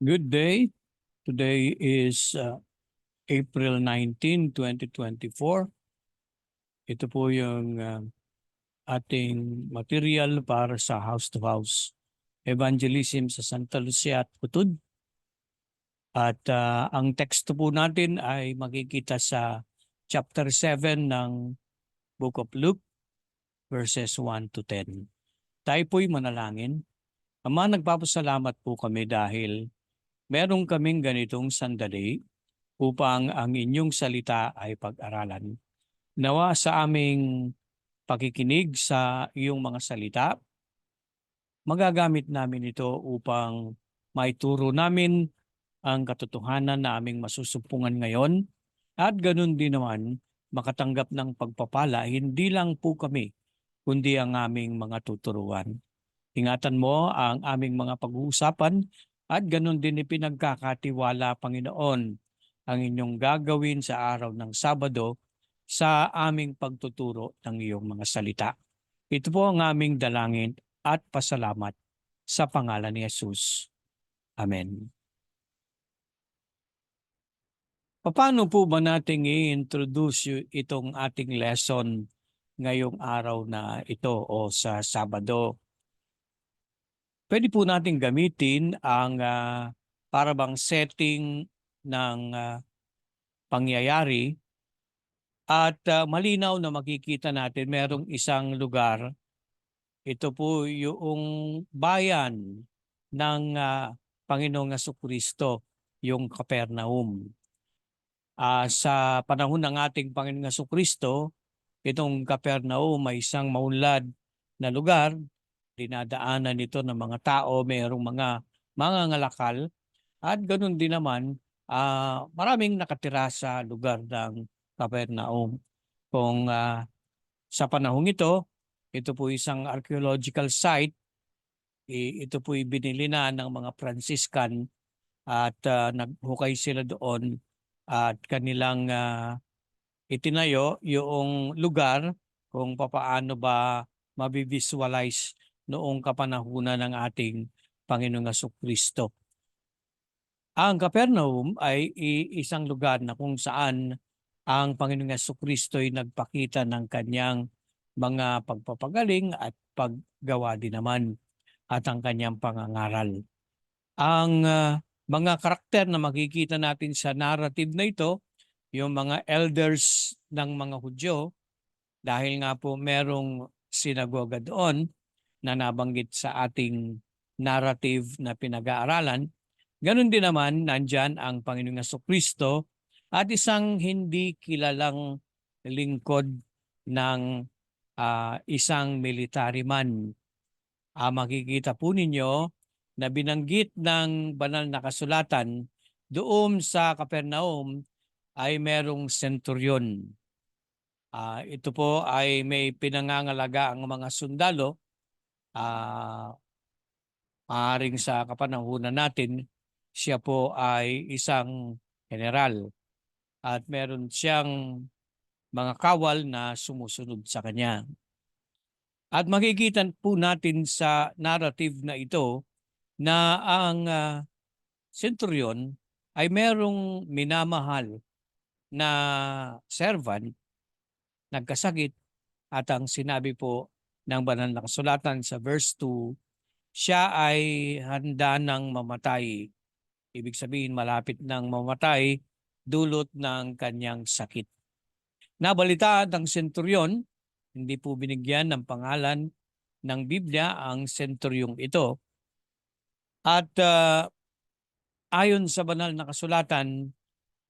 Good day. Today is April 19, 2024. Ito po yung ating material para sa House to House Evangelism sa Santa Lucia at Putud. At ang teksto po natin ay makikita sa chapter 7 ng Book of Luke, verses 1 to 10. Tayo po'y manalangin. Ama, nagpapasalamat po kami dahil meron kaming ganitong sandali upang ang inyong salita ay pag-aralan. Nawa sa aming pakikinig sa iyong mga salita, magagamit namin ito upang maituro namin ang katotohanan na aming masusumpungan ngayon at ganun din naman makatanggap ng pagpapala hindi lang po kami kundi ang aming mga tuturuan. Ingatan mo ang aming mga pag-uusapan at ganun din ipinagkakatiwala, Panginoon, ang inyong gagawin sa araw ng Sabado sa aming pagtuturo ng iyong mga salita. Ito po ang aming dalangin at pasalamat sa pangalan ni Jesus. Amen. Paano po ba natin i-introduce itong ating lesson ngayong araw na ito o sa Sabado? Pwede po natin gamitin ang para bang setting ng pangyayari at malinaw na makikita natin merong isang lugar. Ito po yung bayan ng Panginoong Jesucristo, yung Capernaum. Sa panahon ng ating Panginoong Jesucristo, itong Capernaum ay isang maunlad na lugar. Dinadaanan nito ng mga tao, mayroong mga ngalakal at ganoon din naman maraming nakatira sa lugar ng Capernaum. Kung sa panahong ito po isang archaeological site. Ito po binili na ng mga Franciscan at naghukay sila doon at kanilang itinayo yung lugar kung papaano ba mabivisualize noong kapanahunan ng ating Panginoong Jesucristo. Ang Capernaum ay isang lugar na kung saan ang Panginoong Jesucristo ay nagpakita ng kanyang mga pagpapagaling at paggawa din naman at ang kanyang pangangaral. Ang mga karakter na makikita natin sa narrative na ito, yung mga elders ng mga Hudyo, dahil nga po merong sinagoga doon na nabanggit sa ating narrative na pinag-aaralan. Ganon din naman, nandyan ang Panginoong Jesucristo at isang hindi kilalang lingkod ng isang military man. Makikita po ninyo na binanggit ng banal na kasulatan doon sa Capernaum ay merong centurion. Ito po ay may pinangangalaga ang mga sundalo. Maaring sa kapanahunan natin, siya po ay isang general at meron siyang mga kawal na sumusunod sa kanya. At makikita po natin sa narrative na ito na ang centurion ay merong minamahal na servant, nagkasakit, at ang sinabi po ng banal na kasulatan sa verse 2, siya ay handa ng mamatay. Ibig sabihin malapit ng mamatay dulot ng kanyang sakit. Nabalitaan ng centurion, hindi po binigyan ng pangalan ng Biblia ang centurion ito. At ayon sa banal na kasulatan,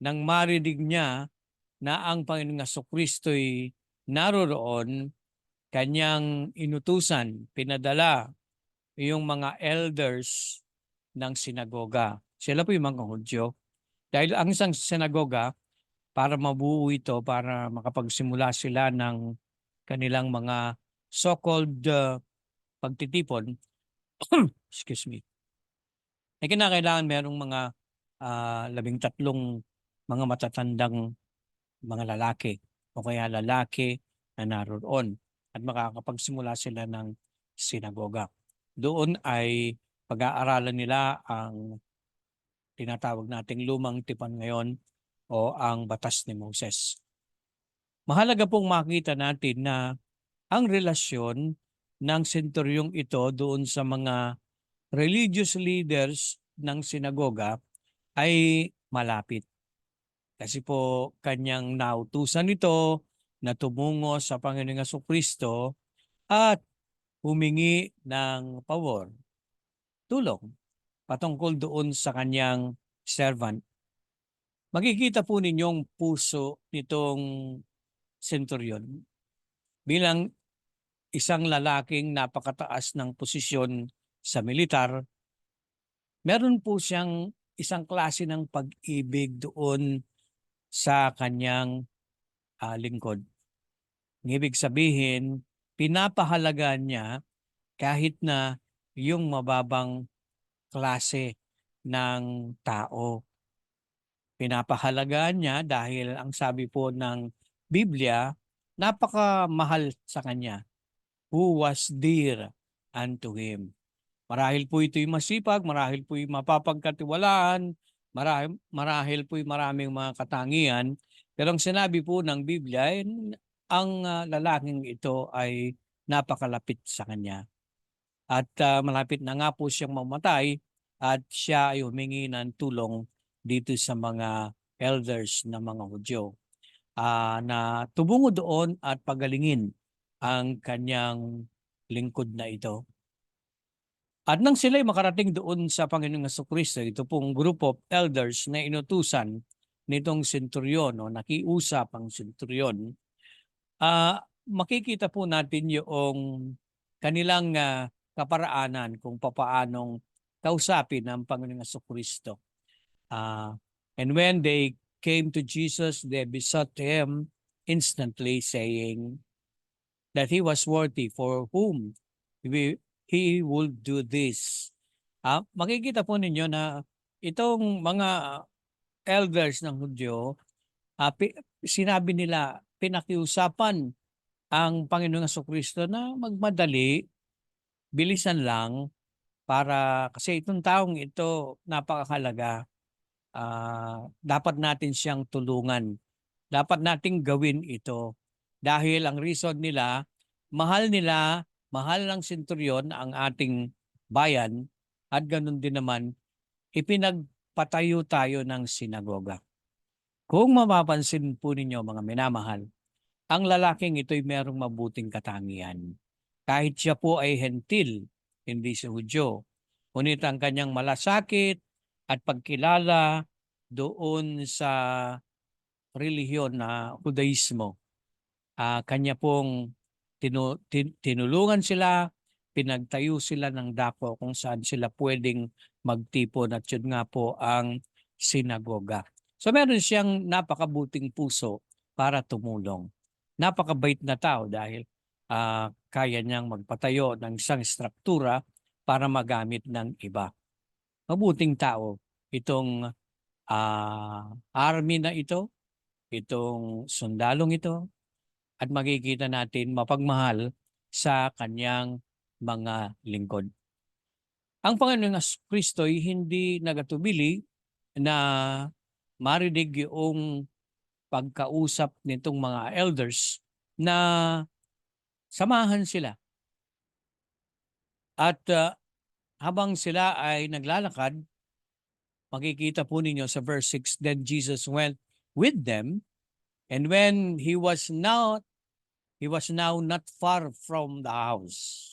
nang marinig niya na ang Panginoong Jesucristo'y naroroon, kanyang inutusan, pinadala yung mga elders ng sinagoga. Sila po yung mga Hudyo. Dahil ang isang sinagoga, para mabuo ito, para makapagsimula sila ng kanilang mga so-called pagtitipon, excuse me, ay kinakailangan merong mga 13 mga matatandang mga lalaki o kaya lalaki na naroon at makakapagsimula sila ng sinagoga. Doon ay pag-aaralan nila ang tinatawag nating lumang tipan ngayon o ang batas ni Moses. Mahalaga pong makita natin na ang relasyon ng senturyong ito doon sa mga religious leaders ng sinagoga ay malapit. Kasi po kanyang nautusan ito na tumungo sa Panginoong Jesucristo at humingi ng pabor, tulong, patungkol doon sa kanyang servant. Makikita po ninyong puso nitong senturyon bilang isang lalaking napakataas ng posisyon sa militar. Meron po siyang isang klase ng pag-ibig doon sa kanyang lingkod. Ang ibig sabihin, pinapahalagaan niya kahit na yung mababang klase ng tao. Pinapahalagaan niya dahil ang sabi po ng Biblia, napakamahal sa kanya. Who was dear unto him. Marahil po ito'y masipag, marahil po'y mapapagkatiwalaan, marahil po'y maraming mga katangian. Pero ang sinabi po ng Biblia, ang lalaking ito ay napakalapit sa kanya. At malapit na nga po siyang mamatay at siya ay humingi ng tulong dito sa mga elders ng mga Hudyo na tumungo doon at pagalingin ang kanyang lingkod na ito. At nang sila'y makarating doon sa Panginoong Jesucristo, ito pong group of elders na inutusan nitong senturyon o nakiusap ang senturyon, makikita po natin yung kanilang kaparaanan kung papaanong kausapin ng Panginoong Jesucristo. And when they came to Jesus, they besought him instantly, saying that he was worthy for whom he would do this. Makikita po ninyo na itong mga elders ng Hudyo, sinabi nila, pinakiusapan ang Panginoong Jesucristo na magmadali, bilisan lang, para kasi itong taong ito napakahalaga. Dapat natin siyang tulungan. Dapat nating gawin ito. Dahil ang reason nila, mahal ng senturyon ang ating bayan at ganun din naman, ipinagpatayo tayo ng sinagoga. Kung mapapansin po ninyo mga minamahal, ang lalaking ito'y merong mabuting katangian. Kahit siya po ay hentil, hindi si Hudyo. Ngunit ang kanyang malasakit at pagkilala doon sa relihiyon na Judaismo, kanya pong tinulungan sila, pinagtayo sila ng dako kung saan sila pwedeng magtipon at yun nga po ang sinagoga. So meron siyang napakabuting puso para tumulong. Napakabait na tao dahil kaya niyang magpatayo ng isang struktura para magamit ng iba. Mabuting tao itong army na ito, itong sundalong ito, at makikita natin mapagmahal sa kanyang mga lingkod. Ang Panginoong Kristo ay hindi nagatubili na marinig yung pagkausap nitong mga elders na samahan sila. At habang sila ay naglalakad, makikita po ninyo sa verse 6, then Jesus went with them, and when he was now not far from the house.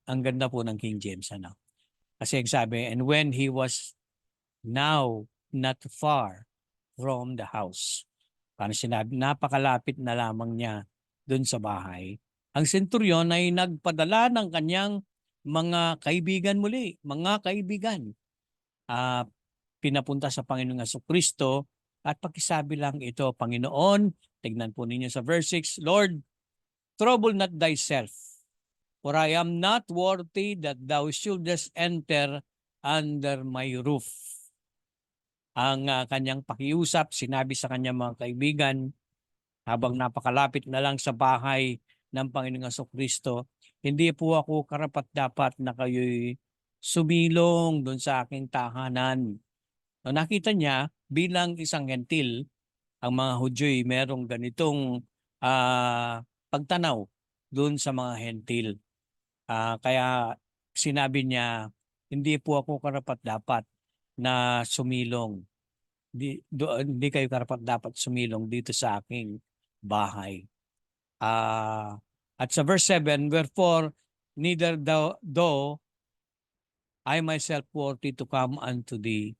Ang ganda po ng King James, ano? Kasi sabi, and when he was now not far from the house. Parang sinabi, napakalapit na lamang niya dun sa bahay. Ang senturyon ay nagpadala ng kanyang mga kaibigan muli. Mga kaibigan. Pinapunta sa Panginoong Jesucristo at pakisabi lang ito, Panginoon, tignan po ninyo sa verse 6, Lord, trouble not thyself, for I am not worthy that thou shouldest enter under my roof. Ang kanyang pakiusap, sinabi sa kanyang mga kaibigan, habang napakalapit na lang sa bahay ng Panginoong Jesucristo, hindi po ako karapat-dapat na kayo'y sumilong doon sa aking tahanan. No, nakita niya bilang isang hentil, ang mga Hudyo'y merong ganitong pagtanaw doon sa mga hentil. Kaya sinabi niya, hindi po ako karapat-dapat na sumilong. Hindi kayo karapat-dapat sumilong dito sa aking bahay. At sa verse 7, wherefore neither thou I myself worthy to come unto thee.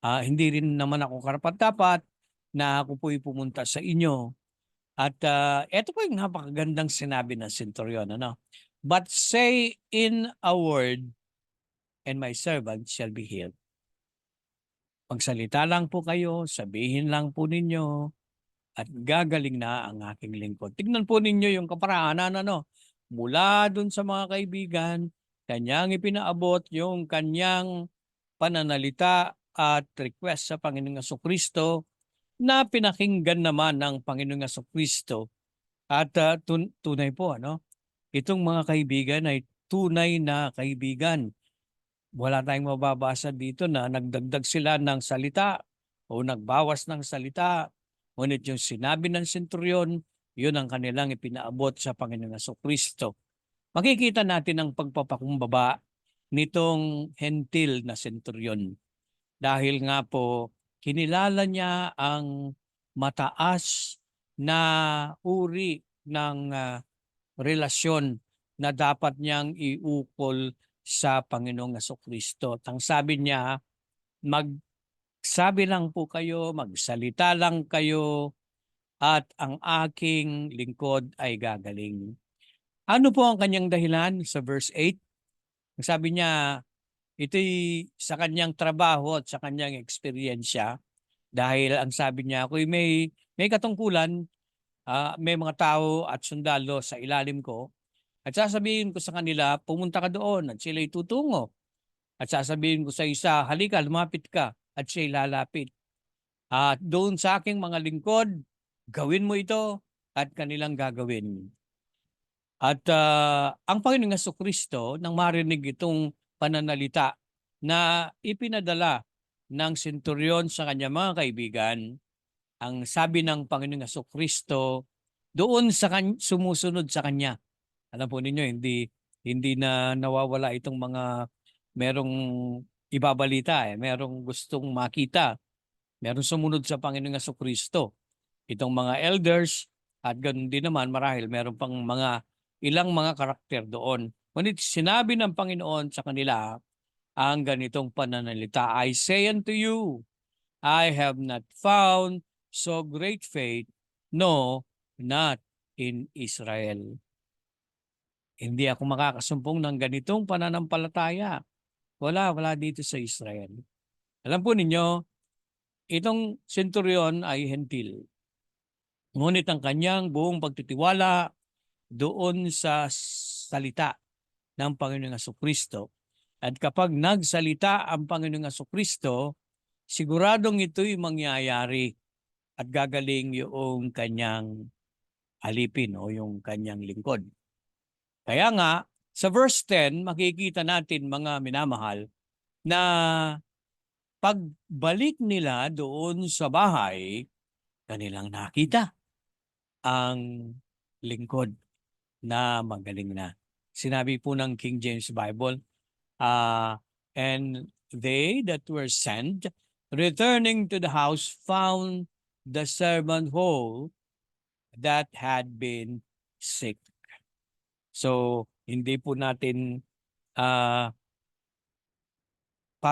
Hindi rin naman ako karapat-dapat na ako po'y pumunta sa inyo. At ito po yung napakagandang sinabi ng centurion. Ano? But say in a word, and my servant shall be healed. Magsalita lang po kayo, sabihin lang po ninyo, at gagaling na ang aking lingkod. Tignan po ninyo yung kaparaanan, ano? Mula dun sa mga kaibigan, kanyang ipinaabot yung kanyang pananalita at request sa Panginoong Jesucristo na pinakinggan naman ng Panginoong Jesucristo. At tunay po, ano? Itong mga kaibigan ay tunay na kaibigan. Wala tayong mababasa dito na nagdagdag sila ng salita o nagbawas ng salita. Ngunit yung sinabi ng senturyon, yun ang kanilang ipinaabot sa Panginoong Jesucristo. Makikita natin ang pagpapakumbaba nitong hentil na senturyon. Dahil nga po, kinilala niya ang mataas na uri ng relasyon na dapat niyang iukol sa Panginoong Jesucristo. Ang sabi niya, magsabi lang po kayo, magsalita lang kayo, at ang aking lingkod ay gagaling. Ano po ang kanyang dahilan sa verse 8? Sabi niya, ito'y sa kanyang trabaho at sa kanyang eksperyensya. Dahil ang sabi niya, ako'y may katungkulan, may mga tao at sundalo sa ilalim ko. At sasabihin ko sa kanila, pumunta ka doon at sila'y tutungo. At sasabihin ko sa isa, halika, lumapit ka at siya'y lalapit. At doon sa aking mga lingkod, gawin mo ito at kanilang gagawin. At ang Panginoong Jesucristo, nang marinig itong pananalita na ipinadala ng senturyon sa kanyang mga kaibigan, ang sabi ng Panginoong Jesucristo doon sa sumusunod sa kanya. Alam po ninyo, hindi na nawawala itong mga merong ibabalita, merong gustong makita, merong sumunod sa Panginoong Jesucristo. Itong mga elders at ganoon din naman marahil meron pang ilang mga karakter doon. Ngunit sinabi ng Panginoon sa kanila ang ganitong pananalita, I say unto you, I have not found so great faith, no, not in Israel. Hindi ako makakasumpong ng ganitong pananampalataya. Wala dito sa Israel. Alam po ninyo, itong senturyon ay hentil. Ngunit ang kanyang buong pagtitiwala doon sa salita ng Panginoong Jesucristo. At kapag nagsalita ang Panginoong Jesucristo, siguradong ito'y mangyayari at gagaling yung kanyang alipin o yung kanyang lingkod. Kaya nga, sa verse 10, makikita natin mga minamahal na pagbalik nila doon sa bahay, kanilang nakita ang lingkod na magaling na. Sinabi po ng King James Bible, and they that were sent, returning to the house, found the servant whole that had been sick. So, hindi po natin para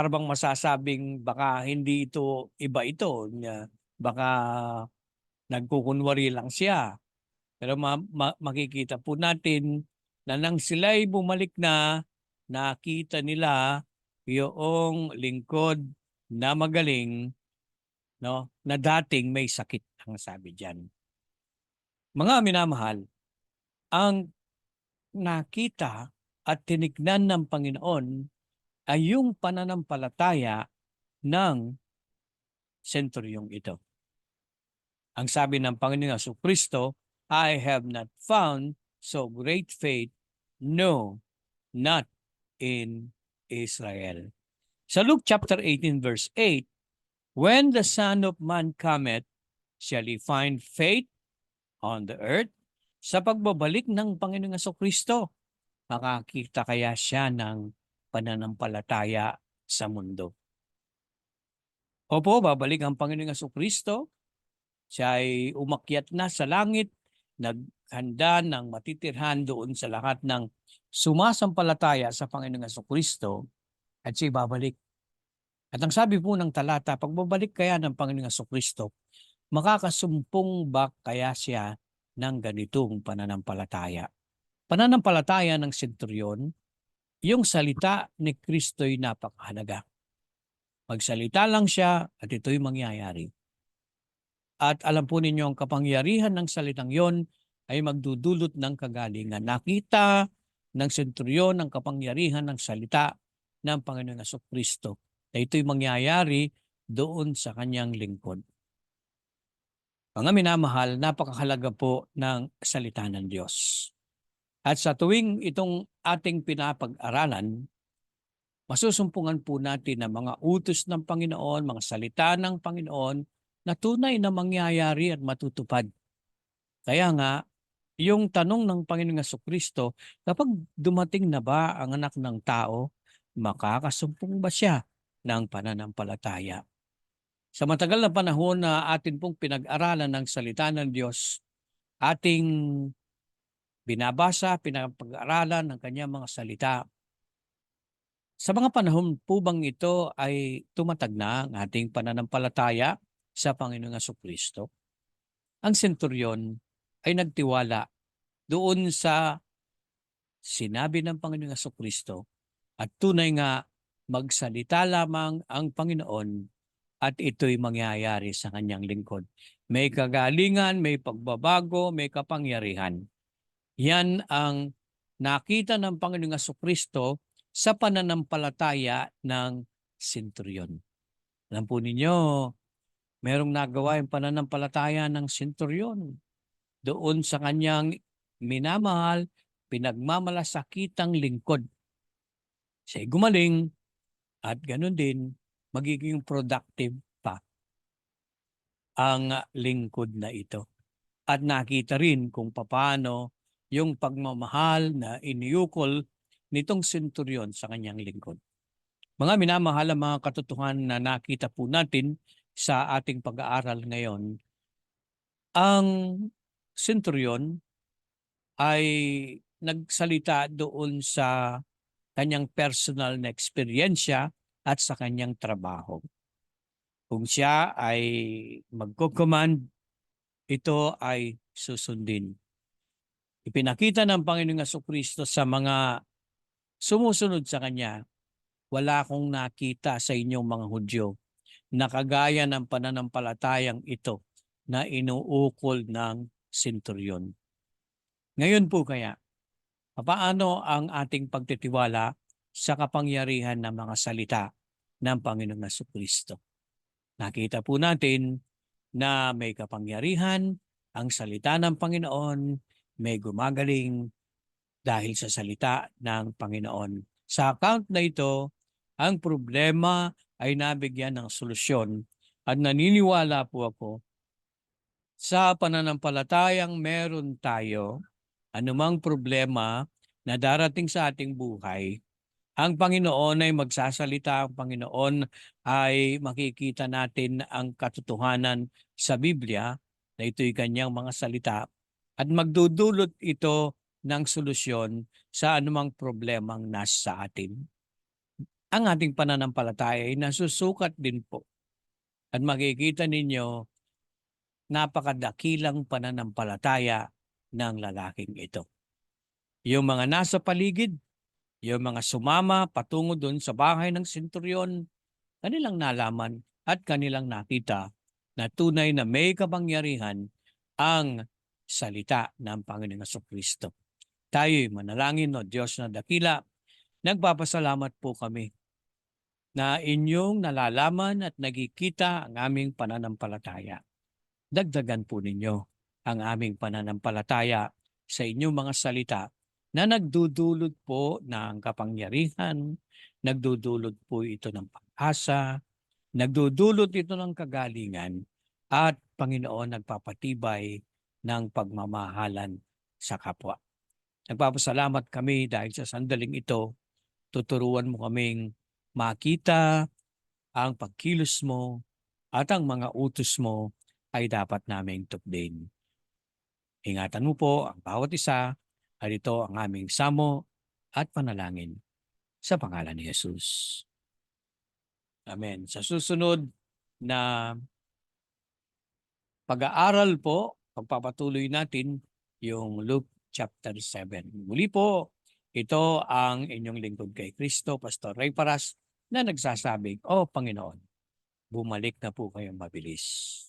bang masasabing baka hindi ito iba ito. Baka nagkukunwari lang siya. Pero makikita po natin na nang sila'y bumalik na, nakita nila yung lingkod na magaling, no, na dating may sakit, ang sabi diyan. Mga minamahal, ang nakita at tinignan ng Panginoon ay yung pananampalataya ng senturyong ito. Ang sabi ng Panginoong Jesucristo, I have not found so great faith, no, not in Israel. Sa Luke chapter 18 verse 8, when the Son of Man cometh, shall he find faith on the earth? Sa pagbabalik ng Panginoong Kristo, makakita kaya siya ng pananampalataya sa mundo? Opo, babalik ang Panginoong Kristo. Siya ay umakyat na sa langit, naghanda ng matitirhan doon sa lahat ng sumasampalataya sa Panginoong Kristo at siya babalik. At ang sabi po ng talata, pagbabalik kaya ng Panginoong Kristo, makakasumpong ba kaya siya ng ganitong pananampalataya? Pananampalataya ng senturyon, yung salita ni Kristo'y napakahalaga. Magsalita lang siya at ito'y mangyayari. At alam po ninyo, ang kapangyarihan ng salitang yon ay magdudulot ng kagalingan. Nakita ng senturyon ang kapangyarihan ng salita ng Panginoong Kristo na ito'y mangyayari doon sa kanyang lingkod. Mga minamahal, napakahalaga po ng salita ng Diyos. At sa tuwing itong ating pinapag-aralan, masusumpungan po natin ang mga utos ng Panginoon, mga salita ng Panginoon na tunay na mangyayari at matutupad. Kaya nga, yung tanong ng Panginoong Kristo, kapag dumating na ba ang anak ng tao, makakasumpong ba siya ng pananampalataya? Sa matagal na panahon na atin pong pinag-aralan ng salita ng Diyos, ating binabasa, pinapag-aralan ng kanyang mga salita. Sa mga panahon po bang ito ay tumatag na ang ating pananampalataya sa Panginoong Kristo? Ang senturyon ay nagtiwala doon sa sinabi ng Panginoong Kristo at tunay nga magsalita lamang ang Panginoon at ito'y mangyayari sa kanyang lingkod. May kagalingan, may pagbabago, may kapangyarihan. Yan ang nakita ng Panginoong Kristo sa pananampalataya ng senturyon. Alam po ninyo, merong nagawa yung pananampalataya ng senturyon doon sa kanyang minamahal, pinagmamalasakitang lingkod. Siya'y gumaling at ganoon din magiging productive pa ang lingkod na ito. At nakita rin kung paano yung pagmamahal na iniukol nitong senturyon sa kanyang lingkod. Mga minamahal, ang mga katotohanan na nakita po natin sa ating pag-aaral ngayon, ang senturyon ay nagsalita doon sa kanyang personal na eksperyensya at sa kanyang trabaho. Kung siya ay magko-command, ito ay susundin. Ipinakita ng Panginoong Kristo sa mga sumusunod sa kanya, wala akong nakita sa inyong mga Hudyo na kagaya ng pananampalatayang ito na inuukol ng senturyon. Ngayon po kaya, paano ang ating pagtitiwala sa kapangyarihan ng mga salita ng Panginoong Kristo? Nakita po natin na may kapangyarihan ang salita ng Panginoon, may gumagaling dahil sa salita ng Panginoon. Sa account na ito, ang problema ay nabigyan ng solusyon at naniniwala po ako sa pananampalatayang meron tayo, anumang problema na darating sa ating buhay, ang Panginoon ay magsasalita, ang Panginoon ay makikita natin ang katotohanan sa Biblia na ito'y kanyang mga salita at magdudulot ito ng solusyon sa anumang problemang nasa atin. Ang ating pananampalataya ay nasusukat din po at makikita ninyo napakadakilang pananampalataya ng lalaking ito. Yung mga nasa paligid, yung mga sumama patungo doon sa bahay ng senturyon, kanilang nalaman at kanilang nakita na tunay na may kapangyarihan ang salita ng Panginoong Kristo. Tayo'y manalangin, o Diyos na dakila, nagpapasalamat po kami na inyong nalalaman at nagkikita ang aming pananampalataya. Dagdagan po ninyo ang aming pananampalataya sa inyong mga salita na nagdudulot po ng kapangyarihan, nagdudulot po ito ng pag-asa, nagdudulot ito ng kagalingan, at Panginoon nagpapatibay ng pagmamahalan sa kapwa. Nagpapasalamat kami dahil sa sandaling ito, tuturuan mo kaming makita ang pagkilos mo at ang mga utos mo ay dapat naming tupdin. Ingatan mo po ang bawat isa at ito ang aming samo at panalangin sa pangalan ni Jesus. Amen. Sa susunod na pag-aaral po, pagpapatuloy natin yung Luke chapter 7. Muli po, ito ang inyong lingkod kay Kristo, Pastor Ray Paras, na nagsasabing, "O Panginoon, bumalik na po kayong mabilis."